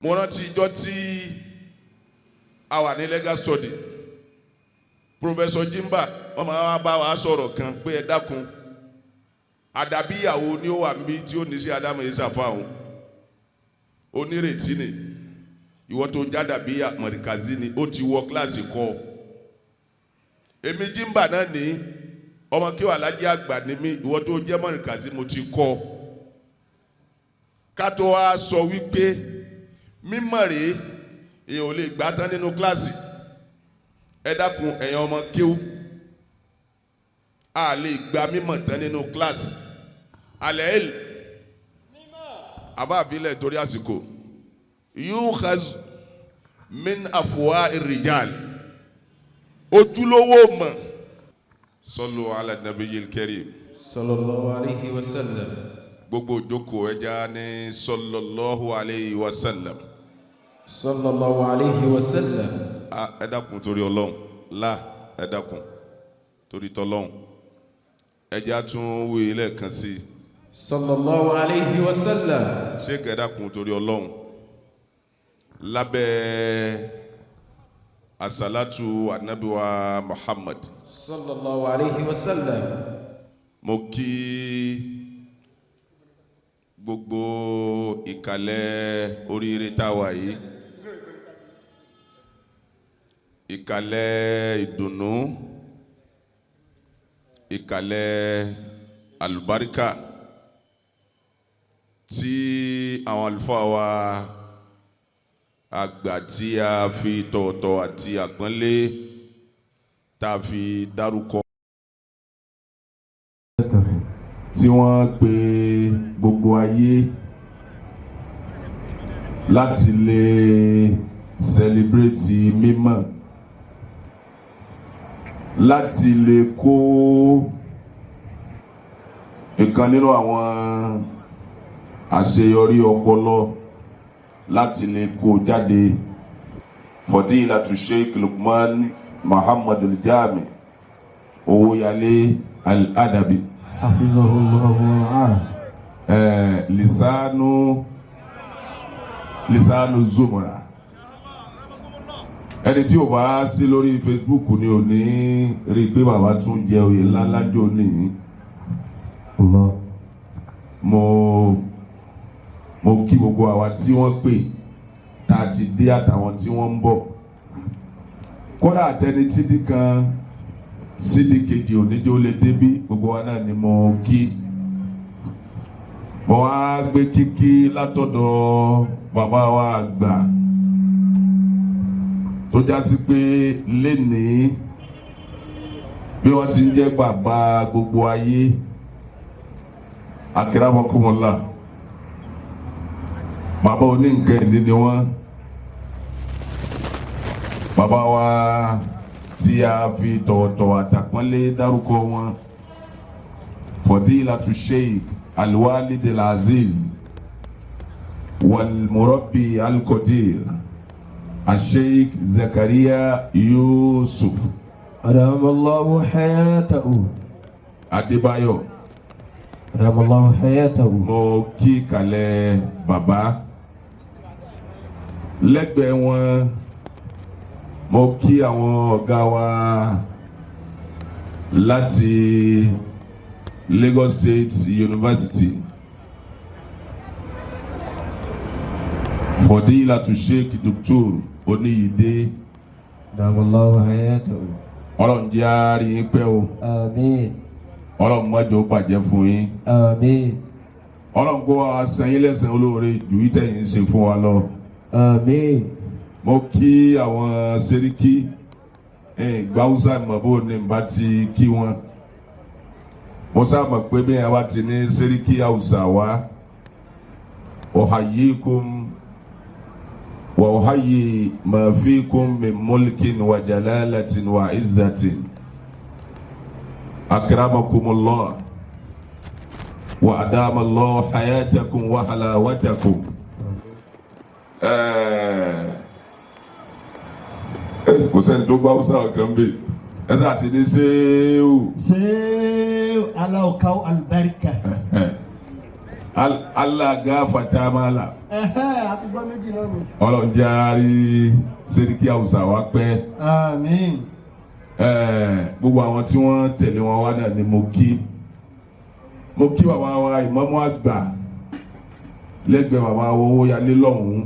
mo rántí ìjọ tí a wà ní legal study Professor Jimba wọ́n máa bá wa sọ̀rọ̀ kan pé ẹ dákun àdàbí ìyàwó ni ó wà níbi tí ó ní sí Adamu Isafa òun onírètí ni ìwọ tó jádàbí mọ̀rìkàzí ni ó ti wọ kíláàsì kọ́ èmi Jimba náà ní ọmọ kí wà lájẹ́ àgbà ní mi ìwọ tó jẹ́ mọ̀rìkàzí mo ti kọ́ ká tó wá sọ wípé mímọ̀ rèé èèyàn ò lè gbà tán nínú kíláàsì ẹ dákun ẹ̀yin ọmọ kíw a lè gba mímọ̀ tán nínú kíláàsì alẹ́ ẹ̀lì àbá àbílẹ̀ torí àsìkò yukhaz min afwa irrijal ojúlówó mọ̀ sallu ala nabiyil karim sallallahu alayhi wa sallam gbogbo ìjókòó ẹja ní sallallahu alayhi wa sallam sallallahu alayhi wa sallam ẹ dákun torí Ọlọ́run la ẹ dákun torí t'Ọlọ́run ẹja tún wí lẹ́ẹ̀kan sí sallallahu alayhi wa sallam ṣé ẹ dákun torí Ọlọ́run lábẹ́ asalatu anabiwa Muhammad sallallahu alayhi wa sallam mo kí gbogbo ìkàlẹ̀ oríire táwa yìí ìkàlẹ̀ ìdùnnú ìkàlẹ̀ àlùbáríkà tí àwọn àlùfáà wa àgbà tí a fi tọ̀ọ̀tọ̀ àti àpọ́nlé tá a fi dárúkọ tí wọ́n pe gbogbo ayé láti lè celebrate mímọ́ láti lè kó ìkan nínú àwọn àṣeyọrí ọpọlọ láti lè kó jáde Fadilatu Sheikh Lukmon Muhammad al-Jami Owoyale Al-Adaby Lisanu Zumrat ẹni tí ó bá sí lórí Facebook ni ò ní rí pé bàbá tún jẹ oyè ńlá lájọ ní mo kí gbogbo àwa tí wọ́n pè tá a ti dé àtàwọn tí wọ́n ń bọ̀ kódà àtẹni tí dí kan sídi kejì oníjó lè débí gbogbo wa náà ni mo kí mo wá gbé kíkí látọ̀dọ̀ bàbá wa àgbà tó já sí pé lénìí bí wọ́n ti ń jẹ́ bàbá gbogbo ayé akramakumullah bàbá oníǹkan ìdí ni wọ́n bàbá wa tí a fi tọ̀wọ̀tọ̀wọ̀ àtàpọ́nlé dárúkọ wọn Fadilatu Sheikh Al-Walid Al-Aziz wal-Murabbi Al-Qadir Sheikh Zakaria Yusuf adamallahu hayatahu Adébáyọ̀ adamallahu hayatahu mo kí kalẹ̀ bàbá lẹ́gbẹ̀ẹ́ wọn mo kí àwọn ọ̀gá wa láti Lagos State University Fadilatu Sheikh Dr. Oniyide adamallahu hayatahu Ọlọ́run jẹ́ á rí yín pẹ́ o àmín Ọlọ́run má jẹ́ ó bàjẹ́ fún yín àmín Ọlọ́run kó wa san yín lẹ́san olóore jù ìtẹ̀yìn ṣe fún wa lọ àmín mo kí àwọn sẹ́ríkì gbáwúsá ìmọ̀bó ní bá ti kí wọn mo sábà pé bí wọn bá ti ní sẹ́ríkì Haúsá wa uhayyikum wa uhayyi ma fikum min mulkin wa jalalatin wa izzatin akramakumullah wa adama Allah hayatakum wa halawatakum kò sẹ́ni tó gbá Hausa kan bí ẹsẹ̀ àti ní ṣéwù aláwọ̀káwọ̀ albarika Allah gafarta mala àtúgbọ́ méjì lọ́rùn. Ọlọ́run jẹ́ àárí Sẹ́ríkì Àwùsá wa pẹ́. Àmín. Gbogbo àwọn tí wọ́n tẹ̀lé wọn wá náà ni mo kí bàbá wa ìmáàmù àgbà lẹ́gbẹ̀ẹ́ bàbá wa Owoyale lọ́hùn-ún.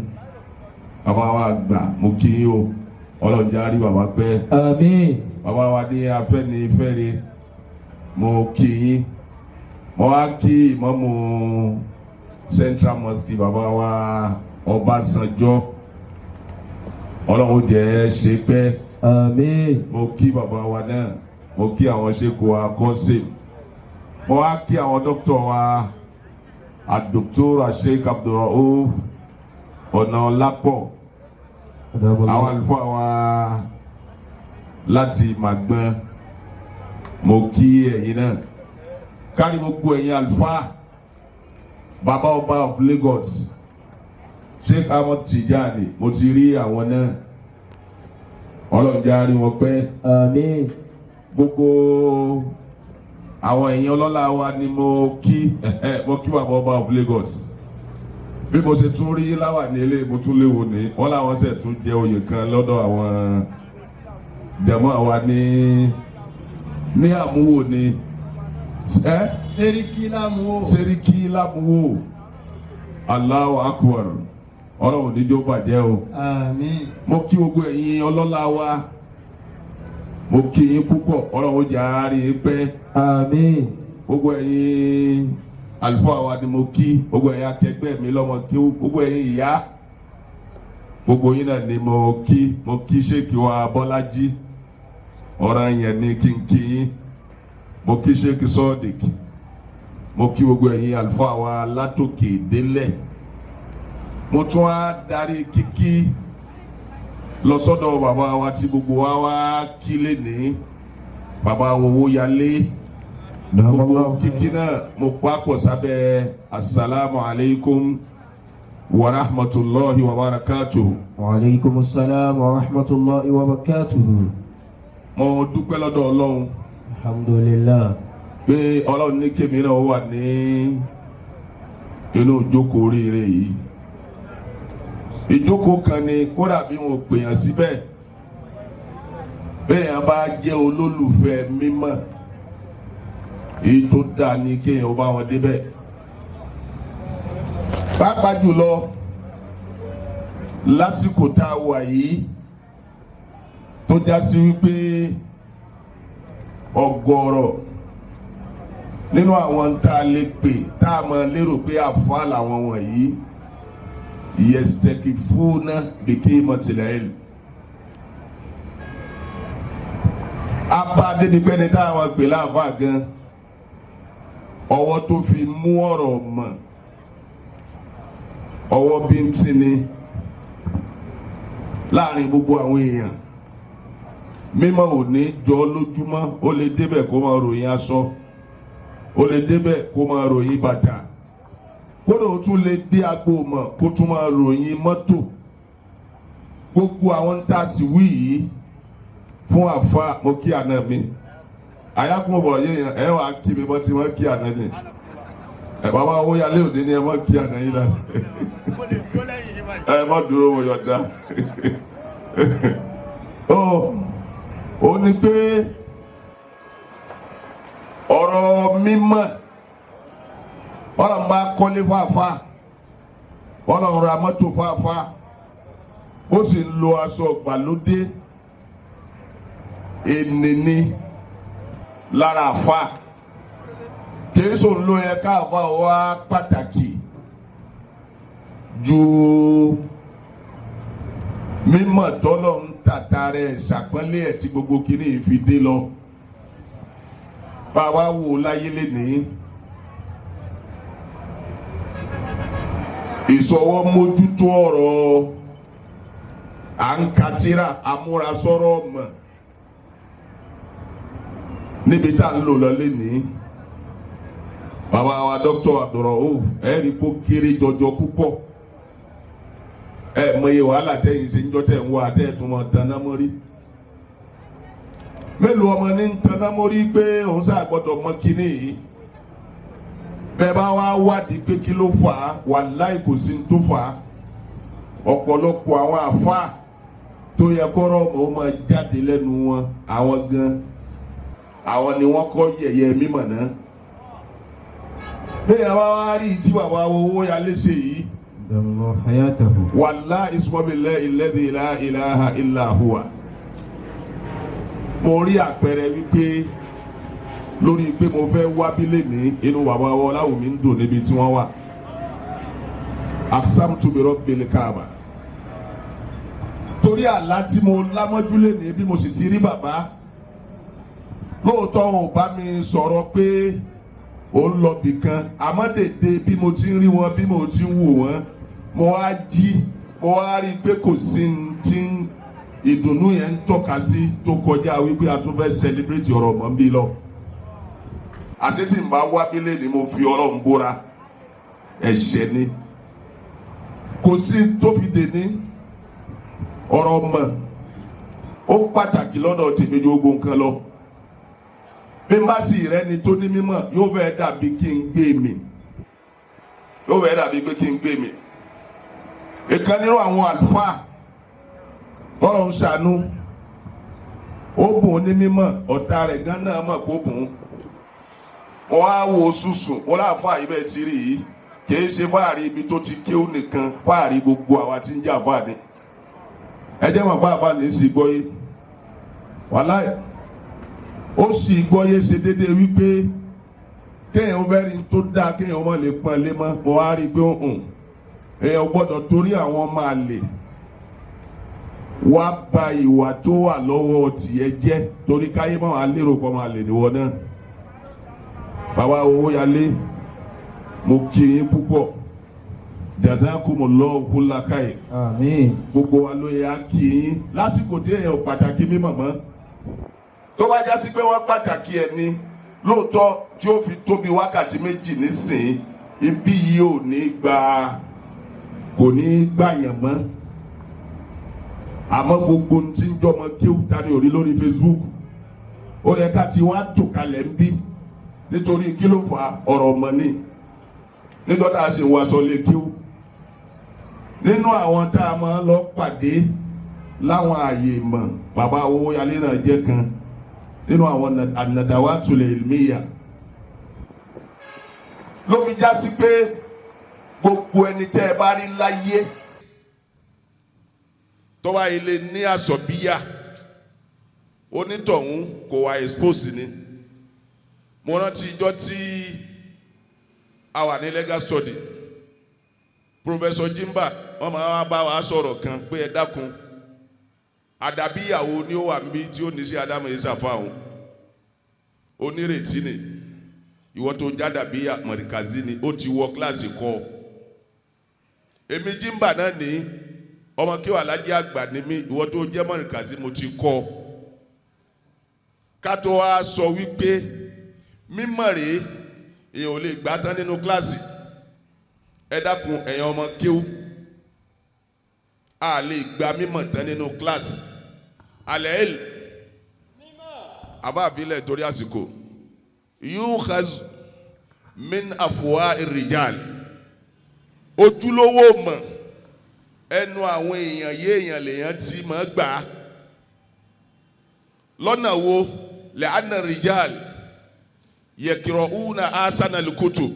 Bàbá wa àgbà mo kí yín o, Ọlọ́run jẹ́ àárí bàbá pẹ́. Àmín. Bàbá wa ní Afẹ́nifẹ́re mo kí yín. Mo wá kí ìmáàmù Central Mosque bàbá wa Ọbásanjọ́, Ọlọ́run jẹ́ ṣe pẹ́. Àmín. Mo kí bàbá wa náà, mo kí àwọn ṣèkò wa kọ́sẹ̀. Mo wá kí àwọn dókítà wa Dr. Sheikh Abdulrauf Ọ̀nàọlápọ̀, àwọn àlùfáà wa láti Màgbọ́n, mo kí ẹ̀yin náà. Kárí gbogbo ẹ̀yin àlùfáà, Bàbá Ọba of Lagos, Sheikh Ahmed Tijani, mo ti rí àwọn náà. Ọlọ́run jẹ́ àárí wọn pẹ́. Àmín. Gbogbo àwọn èèyàn ọlọ́lá wa ni mo kí Bàbá Ọba of Lagos. Bí mo ṣe tún rí láwà ní ilé mo tún léwu ní wọ́n láwọn ṣe tún jẹ oyè kan lọ́dọ̀ àwọn jàmáà wa ní àmúwò ni. Sẹ́ríkì lámúwò. Sẹ́ríkì lámúwò. Allahu Akbar. Ọlọ́run níjó bàjẹ́ o. Àmín. Mo kí gbogbo ẹ̀yin ọlọ́lá wa, mo kí yín púpọ̀, Ọlọ́run jẹ́ àárí pẹ́. Àmín. Gbogbo ẹ̀yin àlùfáà wa ni mo kí, gbogbo ẹ̀yin akẹgbẹ́ mi lọ́mọ kí, gbogbo ẹ̀yin ìyá, gbogbo yín náà ni mo kí Sheikh wa Bọ́lájí, ọ̀rọ̀ yẹn ni kí n kí yín, mo kí Sheikh Sodiq, mo kí gbogbo ẹ̀yin àlùfáà wa látòkè délẹ̀. Mo tún á darí kíkí lọ sọ́dọ̀ bàbá wa tí gbogbo wa wá kí lénìí, bàbá Owoyale. Gbogbo kíkí náà mo pápọ̀ sábẹ́ assalamu alaikum wa rahmatullahi wa barakatuhu. Wa alaikum assalam wa rahmatullahi wa barakatuhu. Mo dúpẹ́ lọ́dọ̀ Ọlọ́run. Alhamdulillah. Pé Ọlọ́run ní kémi náà wà ní inú ìjókòó oríire yìí. Ìjókòó kan ni kódà bí wọn ò pèèyàn síbẹ̀, bẹ́ẹ̀ yẹn bá jẹ́ olólùfẹ́ mímọ́, èyí tó dáa ní kéèyàn bá wọn débẹ̀. Pàápàá jùlọ lásìkò tá a wà yìí tó já sí wípé ọ̀gọ̀rọ̀ nínú àwọn tá a lè pè tá a máa lérò pé àfáà làwọn wọ̀nyí yestekifuna bikimatil ilm. Abá dédipẹ́ni táwọn pè láàfáà gan, ọwọ́ tó fi mú ọ̀rọ̀ mọ̀, ọwọ́ bíntín ni láàrin gbogbo àwọn èèyàn. Mímọ́ ò ní jọ lójúmọ́, ó lè débẹ̀ kó máa ròyìn aṣọ, ó lè débẹ̀ kó máa ròyìn bàtà, kódà ó tún lè dé agbo mọ̀ kó tún máa ròyìn mọ́tò. Gbogbo àwọn tá a sì wí yìí fún àfa, mo kí àná mi. Àyàkùn bọ̀ yéèyàn ẹ wàá kí mi bọ́ tí wọ́n kí àná mi. Bàbá Owoyale òde ni ẹ má kí àná yín láti. Ẹ má dúró mo yọ̀dá. Ó ní pé ọ̀rọ̀ mímọ́, Ọlọ́run bá kọ́lé fáfá, Ọlọ́run ra mọ́tò fáfá, ó sì ń lo aṣọ ìgbàlódé, ènìní lára àfá. Kìí sọ ló yẹ káàfá wá pàtàkì ju mímọ̀ tọ́lọ̀ ń tàta rẹ̀ ṣàpọ́nlé ẹ̀ tí gbogbo kìíní fi dé lọ. Bá wa wò láyé lénìí, ìsọwọ́ mójútó ọ̀rọ̀ à ń katira amúrasọ́rọ̀ mọ̀ níbi tá ń lò lọ lénìí. Bàbá wa Dr. Abdulrauf ẹ̀rí kó kéré jọjọ púpọ̀. Mọye wàhálà tẹ́yìn ṣe ń jọ tẹ̀ ń wá àtẹ̀tún mọ̀ dáná mọ́rí. Mélòó ọmọ ní ń taná mọ́rí pé òun sáà gbọ́dọ̀ mọ kíní yìí. Bẹ́ẹ̀ bá wá wádìí pé kí ló fà á, wàláhì kò sí ní tó fà á. ọ̀pọ̀lọpọ̀ àwọn àfáà tó yẹ kọ́rọ̀ ó máa jáde lẹ́nu wọn àwọn gan àwọn ni wọ́n kọ́ yẹ̀yẹ́ mímọ̀ náà. bẹ́ẹ̀ wá wá rí tí bàbá Owóyalé ṣe yìí wallahi ismubillahi alladhi la ilaha illa huwa. mo rí àpẹẹrẹ wípé lórí pé mo fẹ́ wá bílẹ̀ ní inú bàbá Ọláwùmí ń dùn níbi tí wọ́n wà. Aqsamtu bi rabbil Kaaba. Torí àlá tí mo lámọ́júlé ní bí mo sì ti rí bàbá lóòótọ́ ò bá mi sọ̀rọ̀ pé ó ń lọ bìkan àmọ́ dèdè bí mo ti ń rí wọn bí mo ti ń wò wọ́n mo wá jí mo wá rí i pé kò sí tí ìdùnnú yẹn ń tọ́ka sí tó kọjá wípé a tún fẹ́ celebrate ọ̀rọ̀ mọ́ bí lọ. àṣetì ń bá wá bílẹ̀ ni mo fi Ọlọ́run búra ẹ̀ṣẹ̀ ni kò sí tó fi dè ní ọ̀rọ̀ mọ̀ ó pàtàkì lọ́dọ̀ tèmi ju gbogbo nǹkan lọ. bí n bá sì rẹ́ni tó ní mímọ̀ yóò fẹ́ dàbí kí n gbé mi yóò fẹ́ dàbí pé kí n gbé mi. ìkan nínú àwọn àlùfáà tọ́lọ̀ ń ṣàánú ó bùn ó ní mímọ̀ ọ̀tá rẹ̀ gan náà mọ̀ kó bùn ún. wọ́n á wo sùsùn wọ́n láàfáà yìí bẹ́ẹ̀ ti rí yìí kì í ṣe fáàrí ibi tó ti kéwù nìkan fáàrí gbogbo àwa tí ń jà fáàní. ẹ jẹ́ mọ̀ bá ní sí gbọ́yé wàláhì ó sì gbọ́yé ṣe déédéé wípé kéèyàn bẹ́rin tó dáa kéèyàn má lè pọ́n lé mọ́ mo wá rí i pé èèyàn gbọ́dọ̀ torí àwọn máa lè wá ba ìwà tó wà lọ́wọ́ tiẹ̀ jẹ́ torí káyé máa wà lérò pọ̀ máa lè níwọ náà. bàbá Owóyalé mo kí yín púpọ̀ jazakumullahu kulla khair. Àmín. gbogbo wa ló yẹ á kí yín lásìkò tí èèyàn pàtàkì mímọ̀ mọ́ tó bá já sí pé wọ́n pàtàkì ẹ̀ ni lóòótọ́ tí ó fi tóbi wákàtí méjì nísìn ibi yìí ò ní gba kò ní gbàyàn mọ́ àmọ́ gbogbo tí ń jọmọ kéwù tani orí lórí Facebook ó yẹ ká ti wá tò kalẹ̀ ń bí nítorí kí ló fa ọ̀rọ̀ mọ́ ni nígbà tá a sì wọ aṣọ lè kíw nínú àwọn tá a máa lọ pàdé láwọn ààyè mọ̀ bàbá Owóyalé náà jẹ́ kan nínú àwọn an-nadawatul ilmiya ló fi já sí pé gbogbo ẹni tẹ́ ẹ bá rí láyé tó bá ilé ní àsọ̀bíyà onítọ̀hún kò wá expose ni. mo rántí ìjọ tí a wà ní legal study Professor Jimba wọ́n máa wá bá wa sọ̀rọ̀ kan pé ẹ dákun àdàbí ìyàwó ni ó wà níbí tí ó ní sí Ádámù ìsàfà òun onírètí ni ìwọ tó jádàbí mọ̀rìkàzí ni ó ti wọ kíláàsì kọ́ èmi Jimba náà ní ọmọ kí wà lájẹ́ àgbà ní mi ìwọ tó jẹ́ mọ̀rìkàzí mo ti kọ́ ká tó wá sọ wípé mímọ̀ rèé èèyàn ò lè gbà tán nínú kíláàsì ẹ dákun ẹ̀yin ọmọ kéwú a lè gba mímọ̀ tán nínú kíláàsì alẹ́ èlì àbá àbílẹ̀ torí àsìkò yukhaz min afwa irrijal ojúlówó mọ̀ ẹnu àwọn èèyàn yéèyàn lèèyàn ti mọ̀ gbà á lọ́nà wo lẹ́ànà rijal yẹkìrọ̀húnà asana lukutu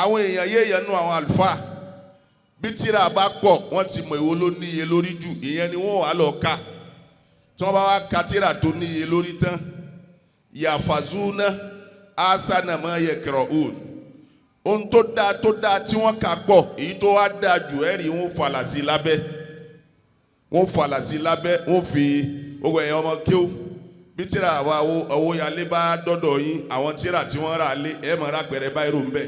àwọn èèyàn yéèyàn nú àwọn àlùfáà bí tírà bá pọ̀ wọ́n ti mọ̀ èwo ló níye lórí jù ìyẹn ni wọ́n wà lọ ká tí wọ́n bá wá ka tírà tó níye lórí tán yàfàzúnà asana mọ́ yẹkìrọ̀hún ohun tó dáa tí wọ́n kà pọ̀ èyí tó wá dáa jù ẹ̀rí wọ́n falà sí lábẹ́ wọ́n fi owó ẹ̀yàn ọmọ kéwù bí tírà wa Owóyalé bá dọ́dọ̀ yín àwọn tírà tí wọ́n rà lé ẹ̀ mọ̀ rápẹ̀rẹ̀ báyìí ń bẹ̀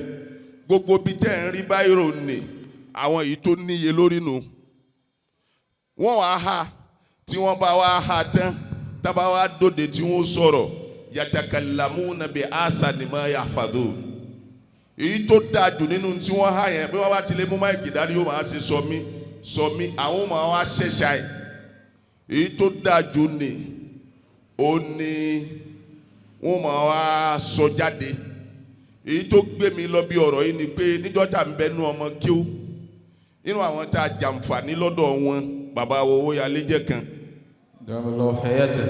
gbogbo bí tẹ́ ń rí báyìí nì àwọn èyí tó níye lórí nu wọ́n wá ha tí wọ́n bá wá ha tán tábà wá dòde tí wọ́n sọ̀rọ̀ yatakallamuna bi ahsani ma yahfadun èyí tó dáa jù nínú tí wọ́n há yẹn bí wọ́n bá ti lé mú máìkì dání yóò máa ṣe sọmí àwọn máa wá ṣẹ̀ṣà ẹ̀ èyí tó dáa jù ní ó ní wọ́n máa wá sọ jáde èyí tó gbé mi lọ bí ọ̀rọ̀ yìí ni pé níjọ́ tá ń bẹnu ọmọ kíó inú àwọn tá a jàǹfààní lọ́dọ̀ wọn bàbá Owoyale jẹ́ kan.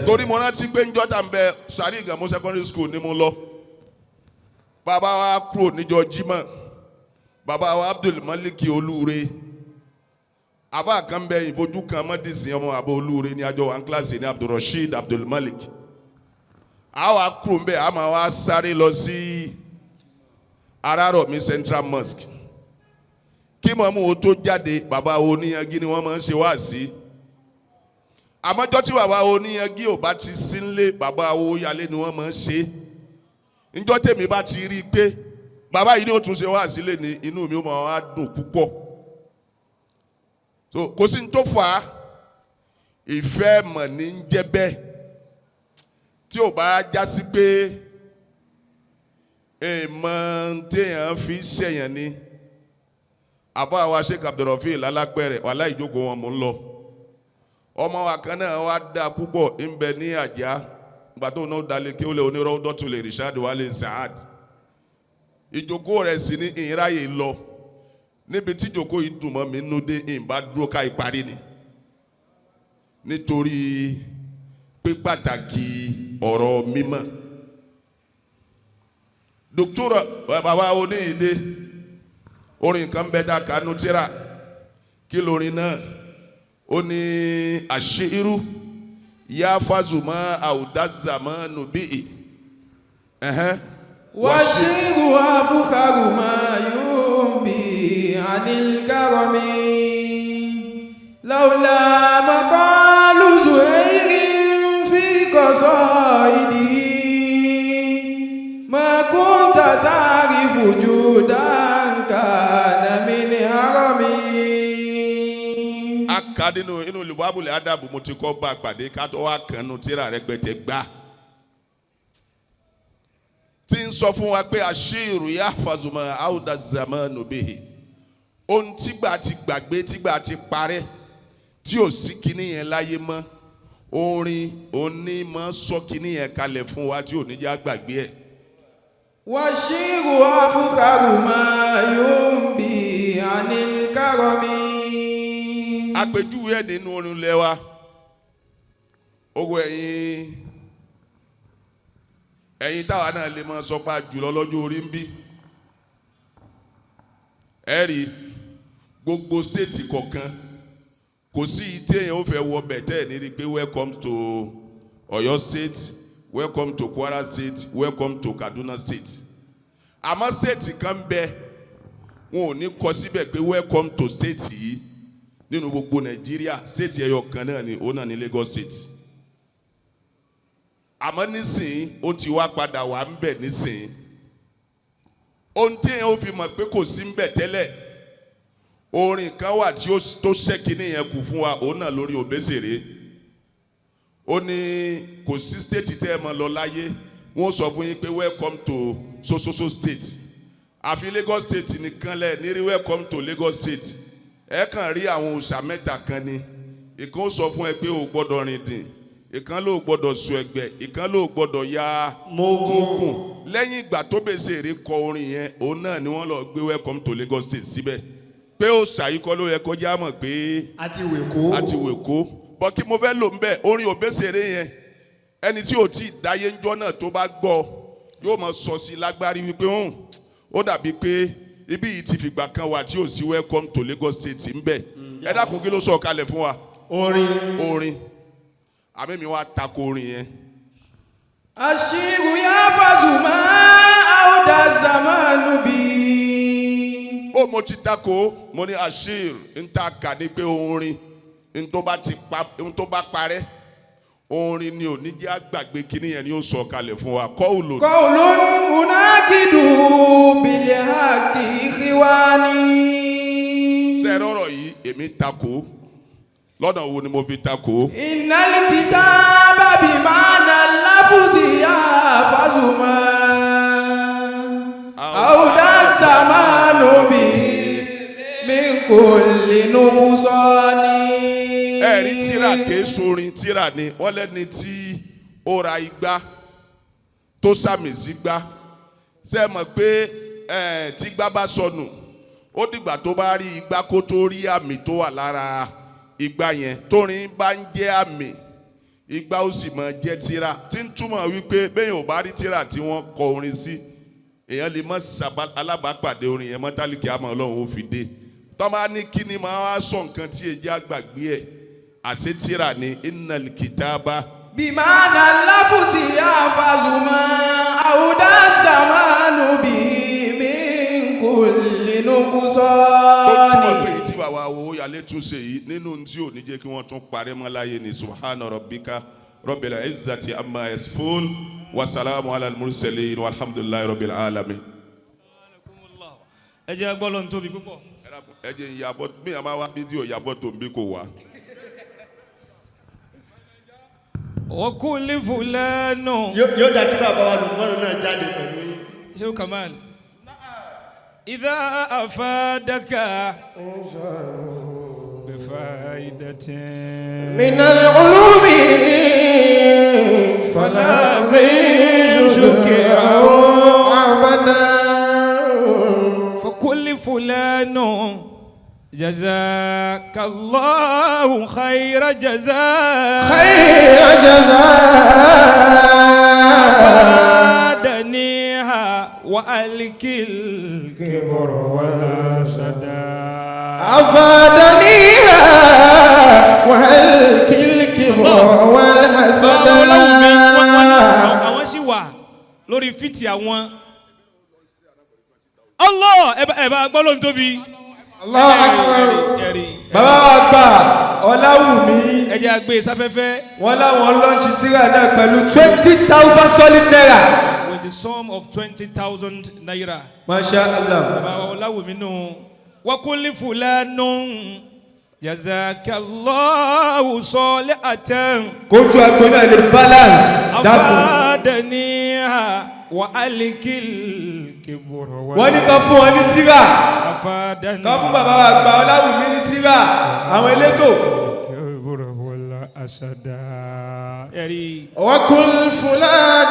Torí mo rántí pé njọ́ tá n bẹ sàrí ìgànmọ́ secondary school ni mo lọ. Bàbá wa kúrò níjọ́ Jímọ̀. Bàbá wa Abdul Maliki Olúre. Àbá kan bẹ ìfojú kan mọ́dísìn ọmọ àbọ̀ Olúre ní àjọ wa kíláàsì ní Abdul Rashid Abdul Malik. Àwa kúrò ń bẹ̀ àmọ́ wa sáré lọ sí Arárọ̀mí Central Mosque. Kí mọ̀mú o tó jáde bàbá oníyangi ni wọ́n máa ń ṣe wáàsí. Àmọ́jọ́ tí bàbá oníyangi ò bá ti sínlé bàbá Owoyale ni wọ́n máa ń ṣe. Ńjọ́ tèmi bá ti rí i pé bàbá yìí ni ó tún ṣe wáàsí lé ní inú mi ó máa wá dùn púpọ̀. So kò sí ní tó fà á ìfẹ́ mọ̀ ní ń jẹ́ bẹ́ẹ̀ tí ò bá já sí pé èèmọ̀ téèyàn fi ṣẹ̀yàn ni. Àbá wa Sheikh Abdulrafil alápẹ̀rẹ̀ wàhálà ìjókòó wọn mò ń lọ. Ọmọ wa kan náà wá dá púpọ̀ ń bẹ ní Àjà ìgbà tó náà dalẹ̀ kí ó lè onírọ̀ dọ́tun lè Rishad Wale Saad. Ìjókòó rẹ̀ sì ní ìráyè lọ níbi tí ìjókòó yìí dùn mọ́ mi nínú dé ìbá dúró ká ìparí ni nítorí pé pàtàkì ọ̀rọ̀ mímọ́. Dókítà bàbá oníyìnde orin kan bẹ dá kanú tíra kí lórin náà ó ní àṣírú yá fazuma àwùdázàmọ́ nùbí. wàṣírù àfúkàrùmá yóò bí àníkàrọ̀mí láwùlá mọ́kànlù zuhairin fi kọ̀sọ́ ìdí mọ́kúntà tàrí fojú dáńkà nàmínì àrọ̀mí. Aka nínú olùwàbùlẹ̀ Adabu mo ti kọ́ bá pàdé ká tó wá kànú tíra rẹ̀ gbẹ̀tẹ̀ gbá. Tí ń sọ fún wa pé àṣírù yá fazuma áwùdá zamanu bihi. Ohun tígbà ti gbàgbé tígbà ti parẹ́ tí ò sí kíní yẹn láyé mọ́. Orin onímọ̀ sọ kíní yẹn kalẹ̀ fún wa tí ò ní já gbàgbé ẹ̀. Wàṣírù àfúkàrùmá yóò bí àníkàrọ̀mí. Àpèjúwe ẹ̀ nínú orin lẹ́wà. Ogo ẹ̀yin táwa náà lè máa sọ pa jùlọ lọ́jọ́ orí ń bí. Ẹ rí gbogbo stéètì kọ̀ọ̀kan kò sí téèyàn ó fẹ́ wọ bẹ̀tẹ̀ ní rí pé welcome to Ọ̀yọ́ state, welcome to Kwara state, welcome to Kaduna state. Àmọ́ stéètì kan bẹ wọn ò ní kọ síbẹ̀ pé welcome to state yìí nínú gbogbo Nàìjíríà stéètì ẹyọ kan náà ni ó náà ní Lagos state. Àmọ́ nísìnyí ó ti wá padà wà ń bẹ̀ nísìnyí. Ohun tí èèyàn ó fi mọ̀ pé kò sí ń bẹ̀ tẹ́lẹ̀ orin kan wà tí ó tó ṣẹ́kì nìyẹn kù fún wa òun náà lórí Òbésèré. Ó ní kò sí stéètì tẹ́ ẹ mọ̀ lọ láyé wọ́n sọ fún yín pé welcome to so state. Àfi Lagos state nìkan lẹ̀ ní rí welcome to Lagos state. Ẹ kàn rí àwọn òòṣà mẹ́ta kan ni. Ìkan ó sọ fún ẹ pé o gbọ́dọ̀ rìn dìn. Ìkan ló gbọ́dọ̀ sọ ẹgbẹ́, ìkan ló gbọ́dọ̀ ya mógùn. Lẹ́yìn ìgbà tó Òbésèré kọ orin yẹn òun náà ni wọ́n lọ gbé welcome to Lagos state síbẹ̀. Pé ó ṣàyíkọ́ ló yẹ kọjá mọ̀ pé àti wèkó. Bọ́ kí mo fẹ́ lò ń bẹ̀ orin Òbésèré yẹn ẹni tí ò tí ì dáyé ńjọ́ náà tó bá gbọ́ yóò mọ̀ sọ sí lágbárí wípé ó dàbí pé ibi yìí ti fìgbà kan wà tí ò sí welcome to Lagos state ń bẹ̀. Ẹ dákun kí ló sọ kalẹ̀ fún wa. Orin. Àmì mi wá tako orin yẹn. Àṣírù yá fazuma àwùdá zamanu bí. Ó mo ti tako mo ní àṣír ń ta kà ní pé orin ń tó bá parẹ́ orin ni ò ní jẹ́ àgbàgbé kíní yẹn ni ó sọ kalẹ̀ fún wa. Kọ́ọ̀lù unakidu bìlẹ̀ àti ìkíwání. Sẹ́ẹ̀rọ̀ ọ̀rọ̀ yìí èmi tako. Lọ́nà wo ni mo fi tako? Innal kitaba bima'na lafuzi ya fazuma àwùdá zamanu bí min kulli nuqsani. Ẹ̀rí tíra kìí sorin tíra ni wọ́n lẹ́ni tí ó ra igbá tó sàmì sí gbá. Ṣé ẹ mọ̀ pé tí gbá bá sọnù ó dìgbà tó bá rí igbá kó tó rí àmì tó wà lára igbá yẹn. Tórin bá ń jẹ́ àmì, igbá ó sì máa jẹ́ tírà, tí ń túmọ̀ wípé bẹ́ẹ̀ ò bá rí tírà tí wọ́n kọ orin sí, èèyàn lè má alábàápàdé orin yẹn mọ́tálíkì àmọ́ Ọlọ́run ó fi dé. Tọ́ba ní kí ni máa wá sọ nǹkan tí èjì àgbàgbé ẹ̀, àṣẹ tírà ni innal kitaba. bimana lafusi afazuma awuda samanu bi min kulli nuqsani. Ó túmọ̀ pé èyí tí bàbá Owoyale tún ṣe yìí nínú tí ò ní jẹ́ kí wọ́n tún parẹ́ mọ́ láyé ni subhana rabbika rabbil izzati amma yasifun wa salamu ala al-mursalin walhamdulillahi rabbil alamin. ẹ jẹ́ gbọ́ lọ́n tóbi púpọ̀. Ẹ jẹ́ ìyàbọ̀ bí a máa wá fídíò ìyàbọ̀ tó ń bí kò wá. وكل فلان yóò dá kí bàbá wa Lukmon náà jáde pẹ̀lú yín. شو كمال إذا أفادك بفائدة من العلوم فلا زيجك أبدا فكل فلان جزاك الله خير جزاء خير جزاء دنيها وألك الكبر ولا سداء أفادنيها وهلك الكبر والحسد. àwọn sì wà lórí fìtì àwọn. Allah ẹ bá gbọ́ ló ń tóbi. Allahu Akbar. Bàbá àgbà Ọláwùmí ẹ jẹ́ àgbé sáfẹ́fẹ́. wọ́n láwọn lọ́njì tíra náà pẹ̀lú 20,000 solid naira. with the sum of 20,000 naira. Masha Allah. Bàbá Ọláwùmí nù. wa kulli fulanun jazakallahu salihatan. Kójú agbo náà lè balance. Dákun. afadaniha wa alikil kiburu. Wọ́n ní ká fún wọn ní tíra. afadaniha. Ká fún bàbá àgbà Ọláwùmí ní tíra. Àwọn elétò. kiburu wala asada. وكل فلان